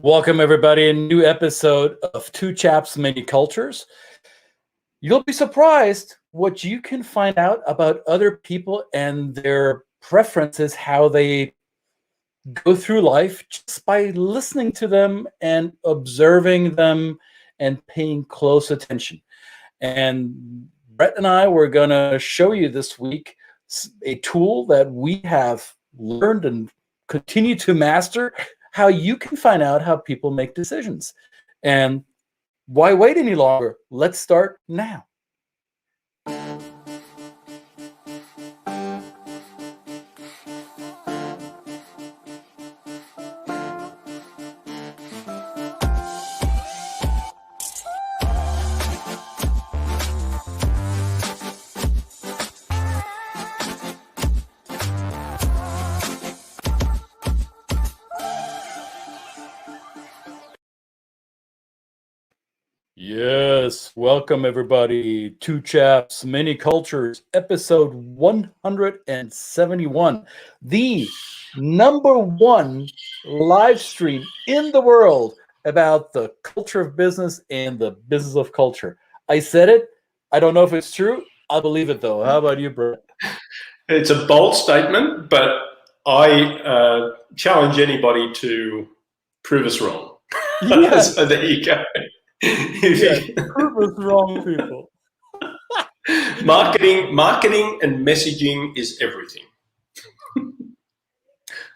Welcome, everybody, a new episode of Two Chaps, Many Cultures. You'll be surprised what you can find out about other people and their preferences, how they go through life, just by listening to them and observing them and paying close attention. And Brett and I were going to show you this week a tool that we have learned and continue to master, how you can find out how people make decisions. And why wait any longer? Let's start now. Yes, welcome everybody. Two Chaps, Many Cultures, episode 171, the #1 live stream in the world about the culture of business and the business of culture. I said it. I don't know if it's true. I believe it though. How about you, Brett? It's a bold statement, but I challenge anybody to prove us wrong. Yes. So there you go. Yes, prove us wrong, people. Marketing and messaging is everything.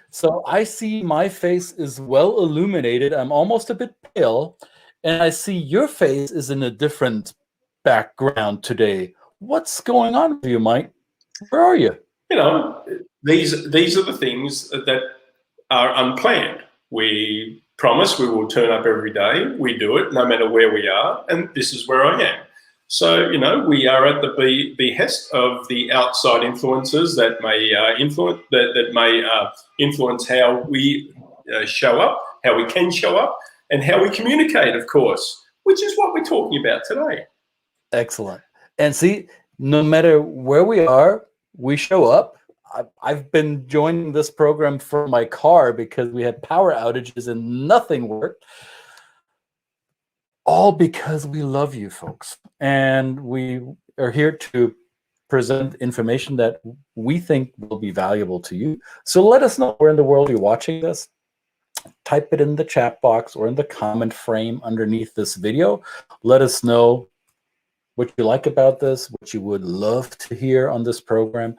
So I see my face is well illuminated. I'm almost a bit pale, and I see your face is in a different background today. What's going on with you, Mike? Where are you? You know, these are the things that are unplanned. We promise we will turn up every day. We do it no matter where we are, and this is where I am. So, you know, we are at the behest of the outside influences that may influence how we show up, how we can show up, and how we communicate, of course, which is what we're talking about today. Excellent. And see, no matter where we are, we show up. I've been joining this program from my car because we had power outages and nothing worked. All because we love you folks. And we are here to present information that we think will be valuable to you. So let us know where in the world you're watching this. Type it in the chat box or in the comment frame underneath this video. Let us know what you like about this, what you would love to hear on this program,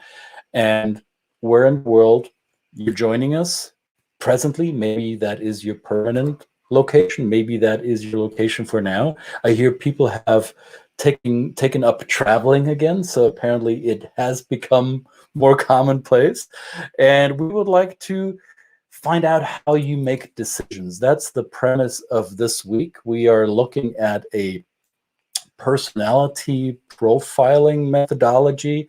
and where in the world you're joining us presently. Maybe that is your permanent location. Maybe that is your location for now. I hear people have taken up traveling again, so apparently it has become more commonplace. And we would like to find out how you make decisions. That's the premise of this week. We are looking at a personality profiling methodology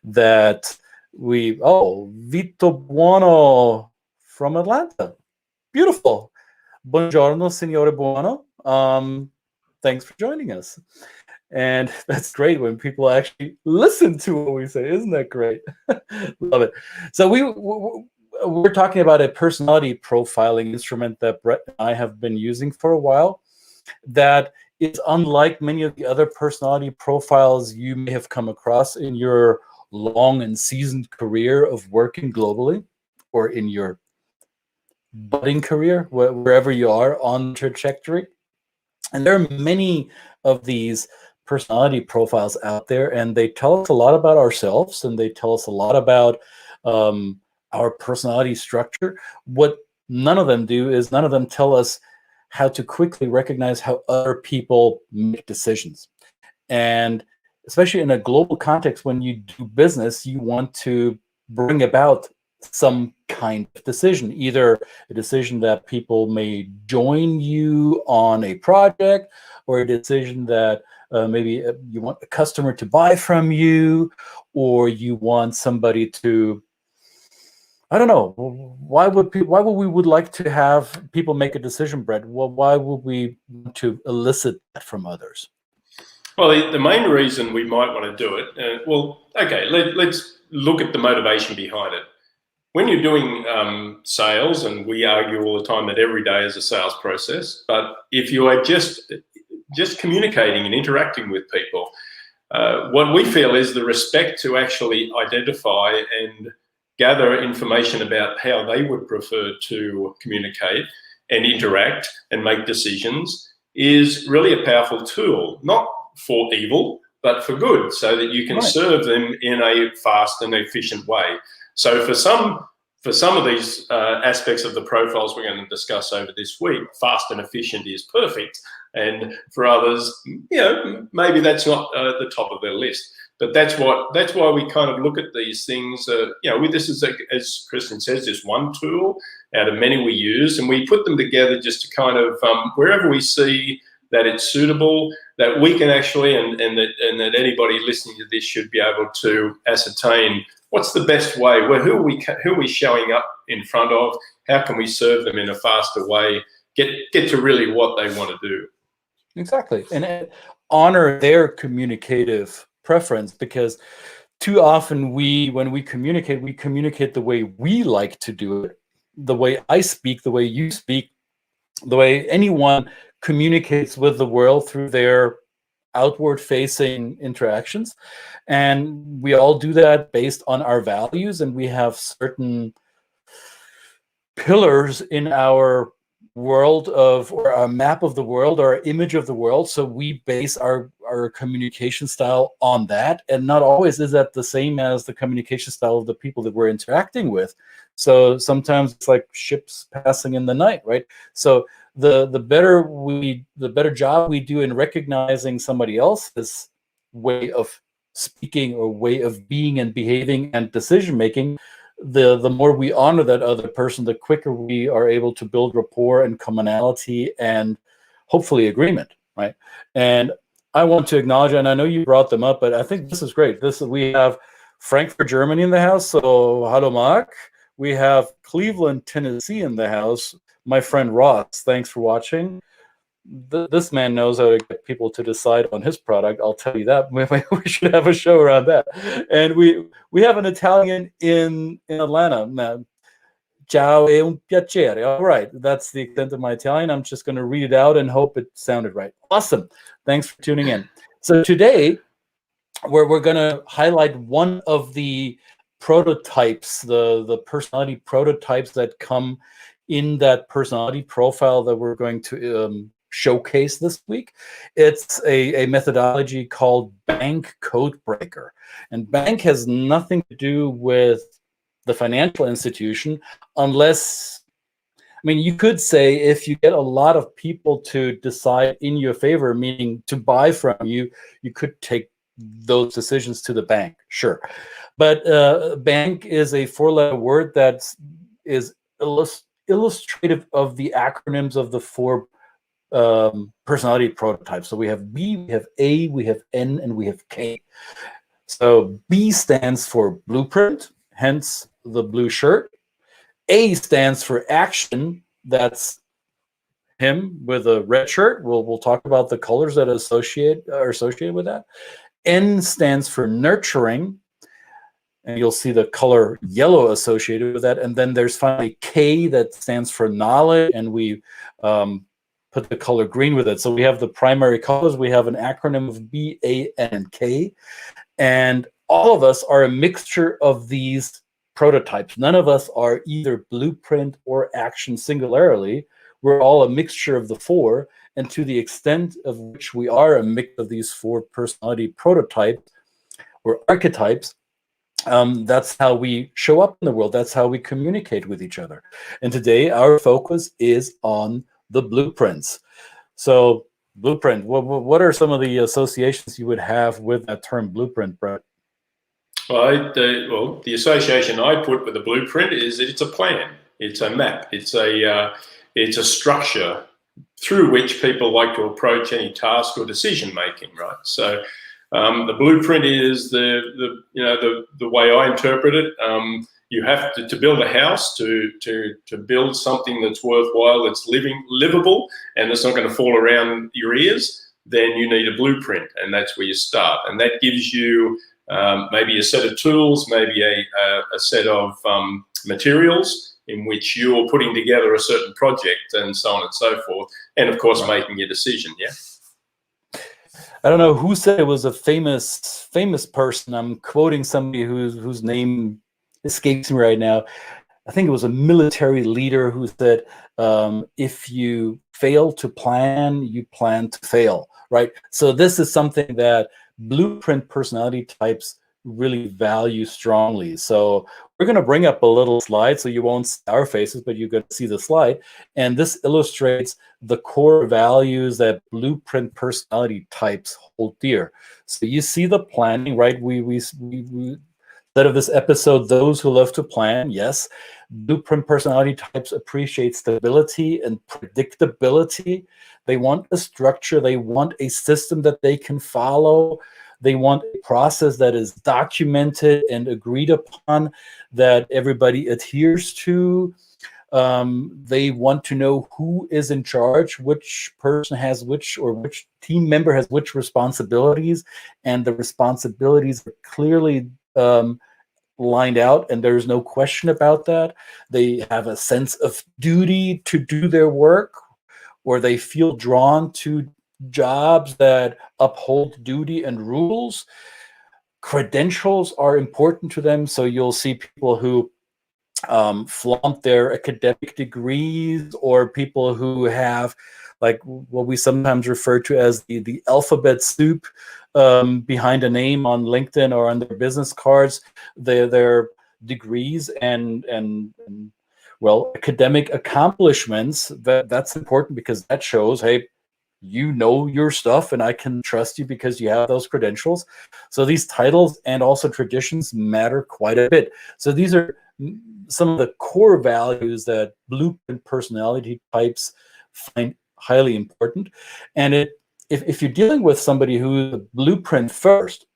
that Vito Buono from Atlanta. Beautiful. Buongiorno, Signore Buono. Thanks for joining us. And that's great when people actually listen to what we say. Isn't that great? Love it. So we're talking about a personality profiling instrument that Brett and I have been using for a while, that is unlike many of the other personality profiles you may have come across in your long and seasoned career of working globally, or in your budding career, wherever you are on the trajectory. And there are many of these personality profiles out there, and they tell us a lot about ourselves, and they tell us a lot about our personality structure. What none of them do is none of them tell us how to quickly recognize how other people make decisions. And especially in a global context, when you do business, you want to bring about some kind of decision, either a decision that people may join you on a project, or a decision that maybe you want a customer to buy from you, or you want somebody to, I don't know, why would we would like to have people make a decision, Brett? Well, why would we want to elicit that from others? Well, the main reason we might want to do it, let's look at the motivation behind it. when you're doing sales, and we argue all the time that every day is a sales process, but if you are just communicating and interacting with people, what we feel is the respect to actually identify and gather information about how they would prefer to communicate and interact and make decisions is really a powerful tool, not for evil, but for good, so that you can serve them in a fast and efficient way. So for some of these aspects of the profiles we're going to discuss over this week, fast and efficient is perfect. And for others, maybe that's not the top of their list. But that's why we kind of look at these things. This is, as Kristen says, just one tool out of many we use, and we put them together just to kind of wherever we see that it's suitable, that we can actually, and that anybody listening to this should be able to ascertain what's the best way. Who are we showing up in front of? How can we serve them in a faster way? Get to really what they want to do. Exactly, and honor their communicative preference, because too often when we communicate the way we like to do it, the way I speak, the way you speak, the way anyone communicates with the world through their outward facing interactions. And we all do that based on our values, and we have certain pillars in our world or our map of the world, or our image of the world. So we base our communication style on that, and not always is that the same as the communication style of the people that we're interacting with. So sometimes it's like ships passing in the night, right? So the better job we do in recognizing somebody else's way of speaking or way of being and behaving and decision making, the more we honor that other person, the quicker we are able to build rapport and commonality and hopefully agreement, right? And I want to acknowledge, and I know you brought them up, but I think this is great. We have Frankfurt, Germany in the house, so hallo Mark. We have Cleveland, Tennessee in the house. My friend Ross, thanks for watching. This man knows how to get people to decide on his product. I'll tell you that. We should have a show around that. And we have an Italian in Atlanta. Ciao e un piacere. All right, that's the extent of my Italian. I'm just going to read it out and hope it sounded right. Awesome. Thanks for tuning in. So today, we're going to highlight one of the prototypes, the personality prototypes that come in that personality profile that we're going to showcase this week. It's a methodology called B.A.N.K Codebreaker. And B.A.N.K has nothing to do with the financial institution, unless, I mean, you could say if you get a lot of people to decide in your favor, meaning to buy from you, you could take those decisions to the bank, sure. But B.A.N.K is a four-letter word that is illustrative of the acronyms of the four personality prototypes. So we have B, we have A, we have N, and we have K. So B stands for blueprint, hence the blue shirt. A stands for action, that's him with a red shirt. We'll talk about the colors that are associated with that. N stands for nurturing, and you'll see the color yellow associated with that. And then there's finally K, that stands for knowledge, and we put the color green with it. So we have the primary colors. We have an acronym of B, A, N, and K. And all of us are a mixture of these prototypes. None of us are either blueprint or action singularly. We're all a mixture of the four. And to the extent of which we are a mix of these four personality prototypes or archetypes, that's how we show up in the world. That's how we communicate with each other. And today our focus is on the blueprints. So blueprint, what are some of the associations you would have with that term blueprint, Brett? Well, the association I put with a blueprint is that it's a plan, it's a map, it's a structure through which people like to approach any task or decision making, right? So the blueprint is the way I interpret it. You have to build a house, to build something that's worthwhile, that's livable, and that's not going to fall around your ears. Then you need a blueprint, and that's where you start. And that gives you maybe a set of tools, maybe a set of materials in which you're putting together a certain project, and so on and so forth, and of course making your decision. Yeah. I don't know who said it was a famous person. I'm quoting somebody whose name escapes me right now. I think it was a military leader who said, if you fail to plan, you plan to fail, right? So this is something that blueprint personality types really value strongly. So we're going to bring up a little slide so you won't see our faces, but you're going to see the slide. And this illustrates the core values that blueprint personality types hold dear. So you see the planning, right? We instead of this episode, those who love to plan, yes. Blueprint personality types appreciate stability and predictability. They want a structure. They want a system that they can follow. They want a process that is documented and agreed upon, that everybody adheres to. They want to know who is in charge, which person has which, or which team member has which responsibilities, and the responsibilities are clearly lined out, and there's no question about that. They have a sense of duty to do their work, or they feel drawn to jobs that uphold duty and rules. Credentials are important to them, so you'll see people who flaunt their academic degrees, or people who have like what we sometimes refer to as the alphabet soup behind a name on LinkedIn or on their business cards, their degrees and well, academic accomplishments. That's important because that shows, hey, you know your stuff and I can trust you because you have those credentials. So these titles and also traditions matter quite a bit. So these are some of the core values that blueprint personality types find highly important. And if you're dealing with somebody who's a blueprint first,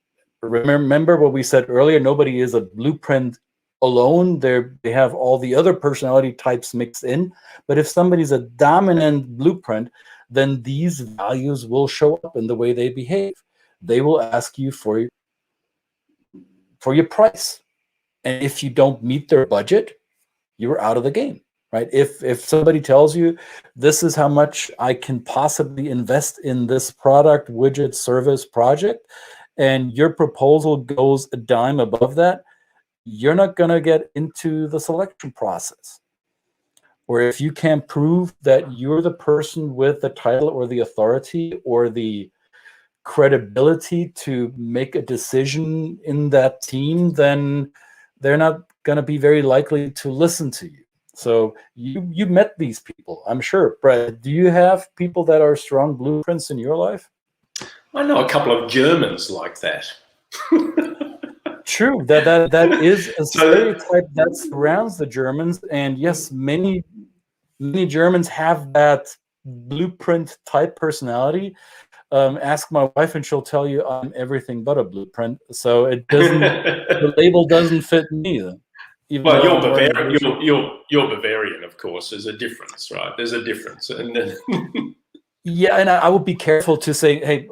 remember what we said earlier, nobody is a blueprint alone. They have all the other personality types mixed in. But if somebody's a dominant blueprint, then these values will show up in the way they behave. They will ask you for your price. And if you don't meet their budget, you're out of the game, right? If somebody tells you, this is how much I can possibly invest in this product, widget, service, project, and your proposal goes a dime above that, you're not going to get into the selection process. Or if you can't prove that you're the person with the title or the authority or the credibility to make a decision in that team, then they're not going to be very likely to listen to you. So you met these people, I'm sure. Brad, do you have people that are strong blueprints in your life? I know a couple of Germans like that. True, that is a stereotype that surrounds the Germans, and yes, many Germans have that blueprint type personality. Ask my wife and she'll tell you I'm everything but a blueprint. So it doesn't, the label doesn't fit me. Well, you're Bavarian. You're Bavarian, of course. There's a difference, right? There's a difference, and yeah, and I would be careful to say, hey,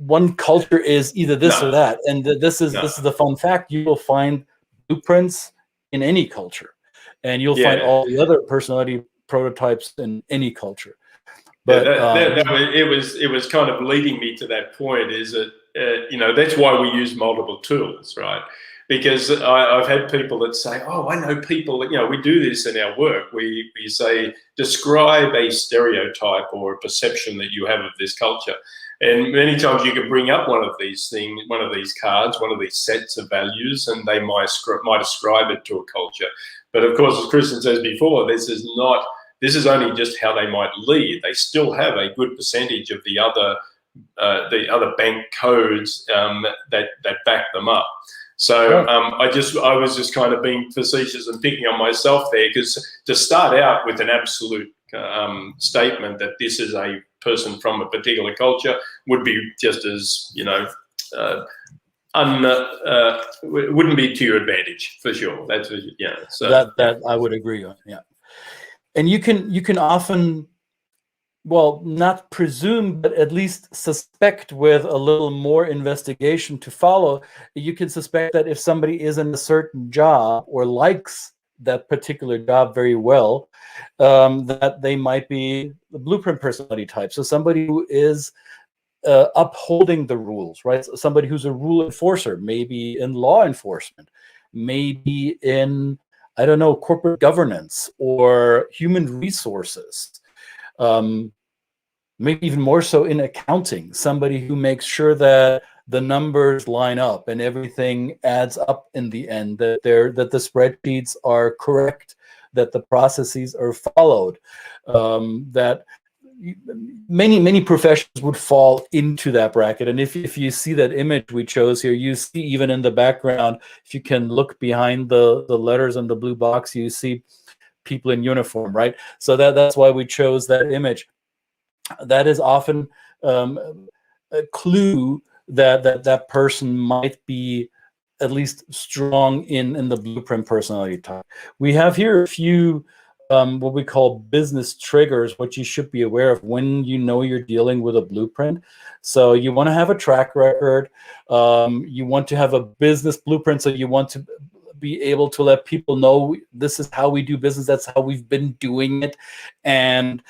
one culture is either this or that, and this is the fun fact. You will find blueprints in any culture, and you'll find all the other personality prototypes in any culture. But it was kind of leading me to that point. Is that that's why we use multiple tools, right? Because I've had people that say, "Oh, I know people that we do this in our work. We say describe a stereotype or a perception that you have of this culture." And many times you can bring up one of these things, one of these cards, one of these sets of values, and they might ascribe it to a culture. But of course, as Kristen says before, this is only just how they might lead. They still have a good percentage of the other bank codes that back them up. So I was just kind of being facetious and picking on myself there, because to start out with an absolute statement that this is a person from a particular culture would be just as wouldn't be to your advantage for sure. That's so that I would agree on. Yeah, and you can often well, not presume, but at least suspect with a little more investigation to follow. You can suspect that if somebody is in a certain job or likes that particular job very well, that they might be the blueprint personality type. So somebody who is upholding the rules, right? So somebody who's a rule enforcer, maybe in law enforcement, maybe in, I don't know, corporate governance or human resources. Maybe even more so in accounting, somebody who makes sure that the numbers line up and everything adds up in the end, that the spreadsheets are correct, that the processes are followed, that many professions would fall into that bracket. And if you see that image we chose here, you see even in the background, if you can look behind the letters on the blue box, you see people in uniform, right? So that's why we chose that image. That is often a clue that that person might be at least strong in the blueprint personality type. We have here a few what we call business triggers, what you should be aware of when you know you're dealing with a blueprint. So you want to have a track record. You want to have a business blueprint, so you want to be able to let people know this is how we do business, that's how we've been doing it, and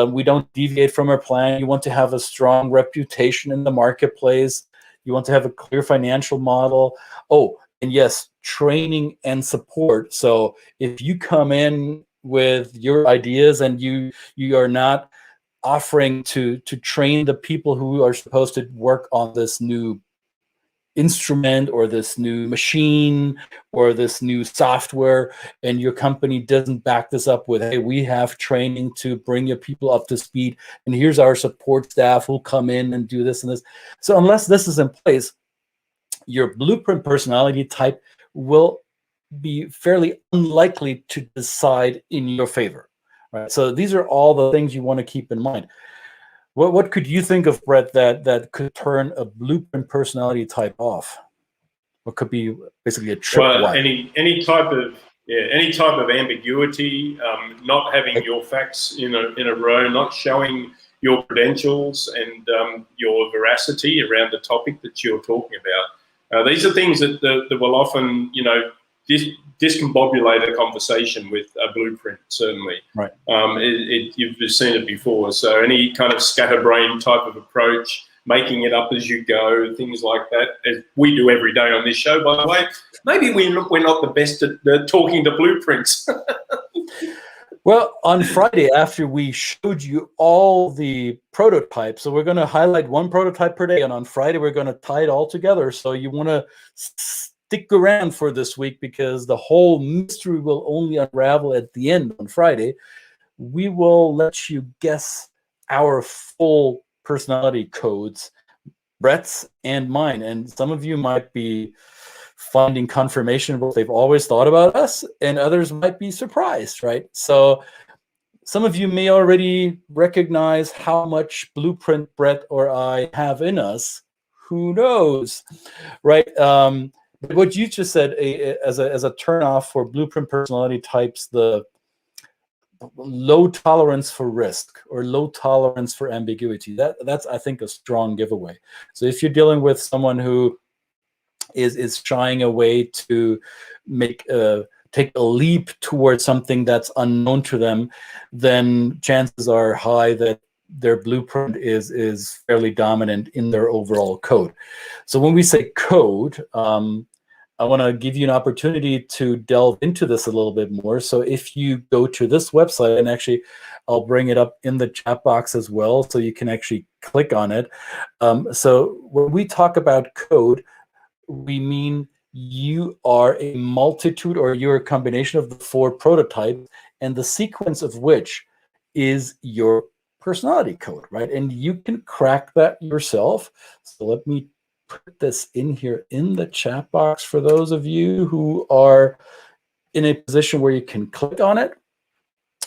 we don't deviate from our plan. You want to have a strong reputation in the marketplace. You want to have a clear financial model. Oh, and yes, training and support. So if you come in with your ideas and you are not offering to train the people who are supposed to work on this new instrument or this new machine or this new software, and your company doesn't back this up with, hey, we have training to bring your people up to speed, and here's our support staff who'll come in and do this and this. So unless this is in place, your blueprint personality type will be fairly unlikely to decide in your favor, right? So these are all the things you want to keep in mind. What could you think of, Brett, that could turn a blueprint personality type off? What could be basically a tripwire? Well, any type of ambiguity, not having your facts in a row, not showing your credentials and your veracity around the topic that you're talking about. These are things that will often, discombobulate a conversation with a blueprint, certainly. Right. You've seen it before. So any kind of scatterbrain type of approach, making it up as you go, things like that, as we do every day on this show, by the way. Maybe we're not the best at talking to blueprints. Well, on Friday, after we showed you all the prototypes, so we're going to highlight one prototype per day, and on Friday we're going to tie it all together. So you want to stick around for this week, because the whole mystery will only unravel at the end on Friday. We will let you guess our full personality codes, Brett's and mine, and some of you might be finding confirmation of what they've always thought about us, and others might be surprised, right? So some of you may already recognize how much blueprint Brett or I have in us. Who knows, right? But what you just said, as a turnoff for blueprint personality types, the low tolerance for risk or low tolerance for ambiguity, that's I think a strong giveaway. So if you're dealing with someone who is shying away to take a leap towards something that's unknown to them, then chances are high that their blueprint is fairly dominant in their overall code. So when we say code, I want to give you an opportunity to delve into this a little bit more. So if you go to this website, and actually I'll bring it up in the chat box as well, so you can actually click on it. So when we talk about code, we mean you are a multitude, or you're a combination of the 4 prototypes, and the sequence of which is your personality code, right? And you can crack that yourself. So let me put this in here in the chat box for those of you who are in a position where you can click on it.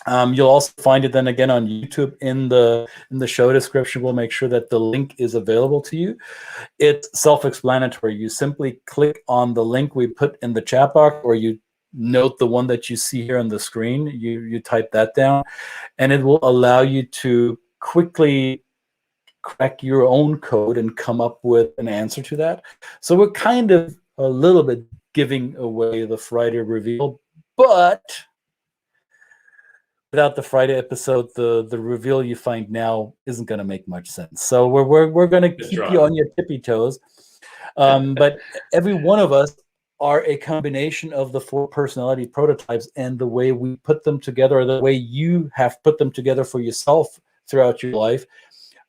You'll also find it then again on YouTube in the show description. We'll make sure that the link is available to you. It's self-explanatory. You simply click on the link we put in the chat box, or you note the one that you see here on the screen. You type that down, and it will allow you to quickly crack your own code and come up with an answer to that. So we're kind of a little bit giving away the Friday reveal, but without the Friday episode, the reveal you find now isn't going to make much sense. So we're going to keep you on your tippy toes. But every one of us are a combination of the 4 personality prototypes, and the way we put them together, or the way you have put them together for yourself throughout your life,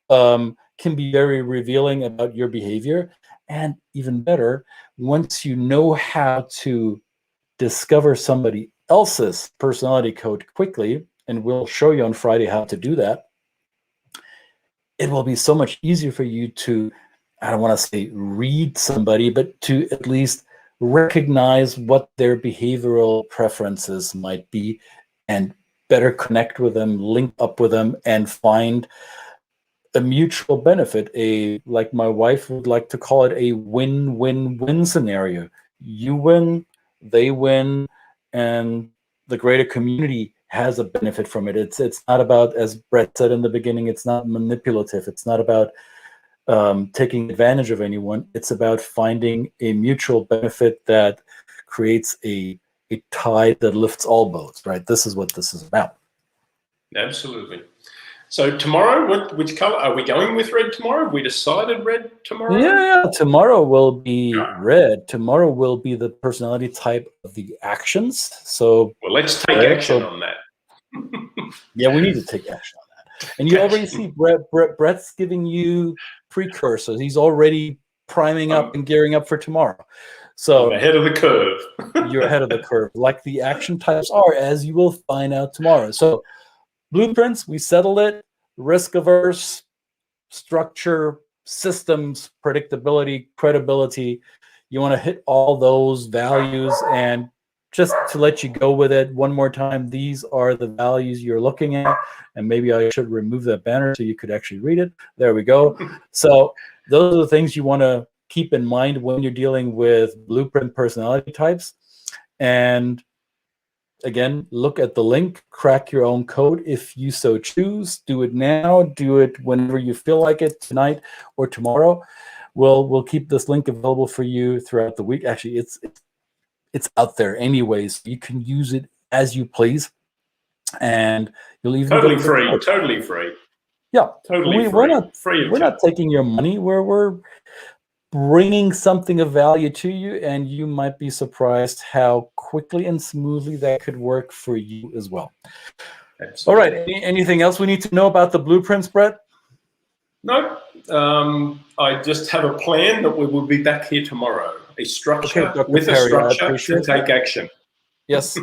can be very revealing about your behavior. And even better, once you know how to discover somebody else's personality code quickly, and we'll show you on Friday how to do that, it will be so much easier for you to, I don't want to say read somebody, but to at least recognize what their behavioral preferences might be and better connect with them, link up with them, and find a mutual benefit, like my wife would like to call it, a win-win-win scenario. You win, they win, and the greater community has a benefit from it. It's not about, as Brett said in the beginning, it's not manipulative. It's not about taking advantage of anyone. It's about finding a mutual benefit that creates a tide that lifts all boats, right? This is what this is about. Absolutely. So tomorrow, which color are we going with? Red tomorrow? Have we decided red tomorrow? Yeah, tomorrow will be red. Tomorrow will be the personality type of the actions. So, well, let's take action on that. Yeah, we need to take action on that. And you already see Brett's giving you precursors. He's already priming up and gearing up for tomorrow. So I'm ahead of the curve. You're ahead of the curve, like the action types are, as you will find out tomorrow. So blueprints, we settled it. Risk averse, structure, systems, predictability, credibility. You want to hit all those values. And just to let you go with it one more time, these are the values you're looking at. And maybe I should remove that banner so you could actually read it. There we go. So those are the things you want to keep in mind when you're dealing with blueprint personality types. And again, look at the link, crack your own code if you so choose. Do it now, do it whenever you feel like it, tonight or tomorrow. We'll keep this link available for you throughout the week. Actually, it's out there anyways. You can use it as you please. And you'll even totally free. Yeah. Totally free. We're not taking your money. We're bringing something of value to you, and you might be surprised how quickly and smoothly that could work for you as well. Absolutely. All right. Anything else we need to know about the blueprints, Brett? No. I just have a plan that we will be back here tomorrow. A structure with a structure to take action. Yes.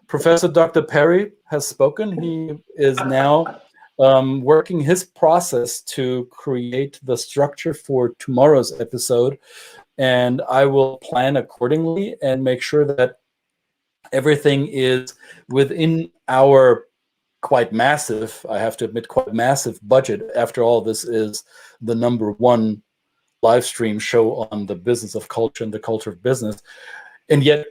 Professor Dr. Parry has spoken. He is now working his process to create the structure for tomorrow's episode, and I will plan accordingly and make sure that everything is within our quite massive, I have to admit, quite massive budget. After all, this is the #1 live stream show on the business of culture and the culture of business, and yet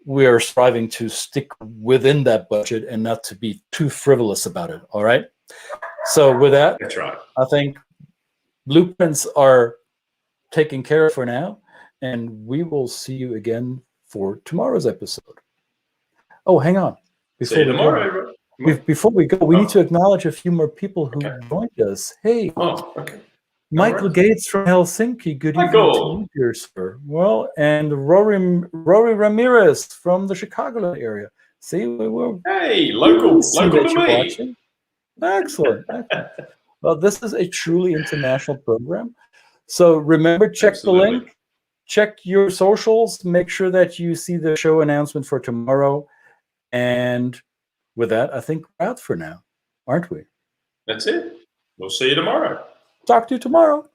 we are striving to stick within that budget and not to be too frivolous about it. All right. So with that, that's right. I think blueprints are taken care of for now, and we will see you again for tomorrow's episode. Oh, hang on. See you tomorrow. Before we go, we need to acknowledge a few more people who joined us. Hey, Michael Gates from Helsinki. Good evening to you, dear sir. Well, and Rory Ramirez from the Chicago area. See, hey, local to me. Watching. Excellent. Well, this is a truly international program. So remember, check the link, check your socials, make sure that you see the show announcement for tomorrow. And with that, I think we're out for now, aren't we? That's it. We'll see you tomorrow. Talk to you tomorrow.